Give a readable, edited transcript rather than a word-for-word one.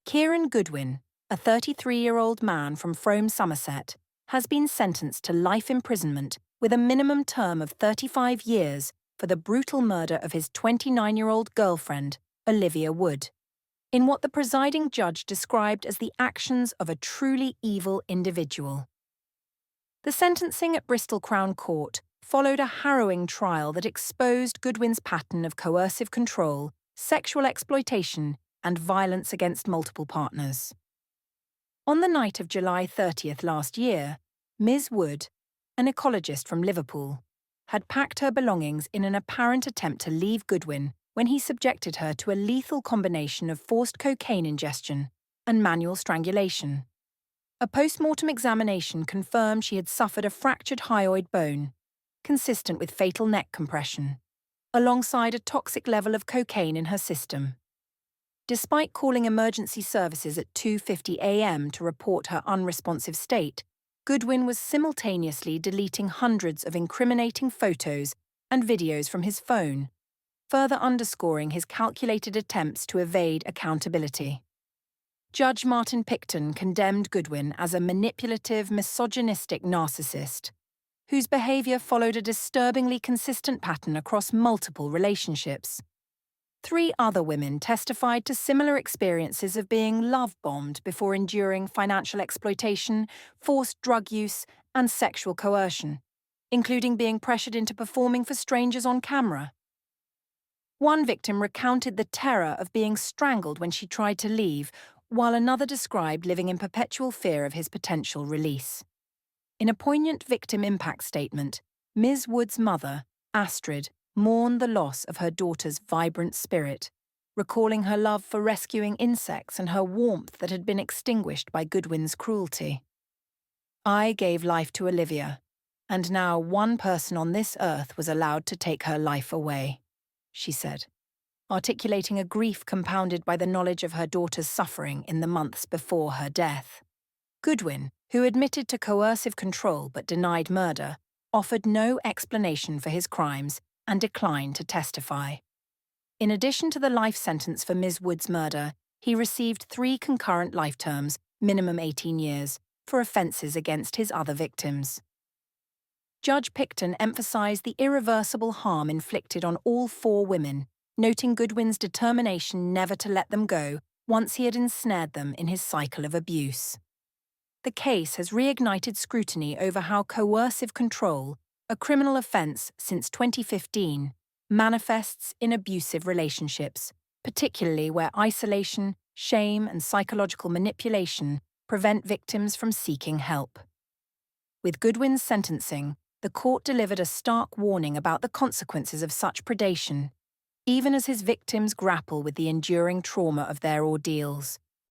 Kieran Goodwin, a 33-year-old man from Frome, Somerset, has been sentenced to life imprisonment with a minimum term of 35 years for the brutal murder of his 29-year-old girlfriend, Olivia Wood, in what the presiding judge described as the actions of a truly evil individual. The sentencing at Bristol Crown Court followed a harrowing trial that exposed Goodwin's pattern of coercive control, sexual exploitation, and violence against multiple partners. On the night of July 30th last year, Ms. Wood, an ecologist from Liverpool, had packed her belongings in an apparent attempt to leave Goodwin when he subjected her to a lethal combination of forced cocaine ingestion and manual strangulation. A post-mortem examination confirmed she had suffered a fractured hyoid bone, consistent with fatal neck compression, alongside a toxic level of cocaine in her system. Despite calling emergency services at 2:50 a.m. to report her unresponsive state, Goodwin was simultaneously deleting hundreds of incriminating photos and videos from his phone, further underscoring his calculated attempts to evade accountability. Judge Martin Picton condemned Goodwin as a manipulative, misogynistic narcissist, whose behaviour followed a disturbingly consistent pattern across multiple relationships. 3 other women testified to similar experiences of being love-bombed before enduring financial exploitation, forced drug use, and sexual coercion, including being pressured into performing for strangers on camera. One victim recounted the terror of being strangled when she tried to leave, while another described living in perpetual fear of his potential release. In a poignant victim impact statement, Ms. Wood's mother, Astrid, mourned the loss of her daughter's vibrant spirit, recalling her love for rescuing insects and her warmth that had been extinguished by Goodwin's cruelty. "I gave life to Olivia, and now one person on this earth was allowed to take her life away," she said, articulating a grief compounded by the knowledge of her daughter's suffering in the months before her death. Goodwin, who admitted to coercive control but denied murder, offered no explanation for his crimes and declined to testify. In addition to the life sentence for Ms. Wood's murder, he received 3 concurrent life terms, minimum 18 years, for offences against his other victims. Judge Picton emphasised the irreversible harm inflicted on all 4 women, noting Goodwin's determination never to let them go once he had ensnared them in his cycle of abuse. The case has reignited scrutiny over how coercive control, a criminal offence since 2015, manifests in abusive relationships, particularly where isolation, shame, and psychological manipulation prevent victims from seeking help. With Goodwin's sentencing, the court delivered a stark warning about the consequences of such predation, even as his victims grapple with the enduring trauma of their ordeals.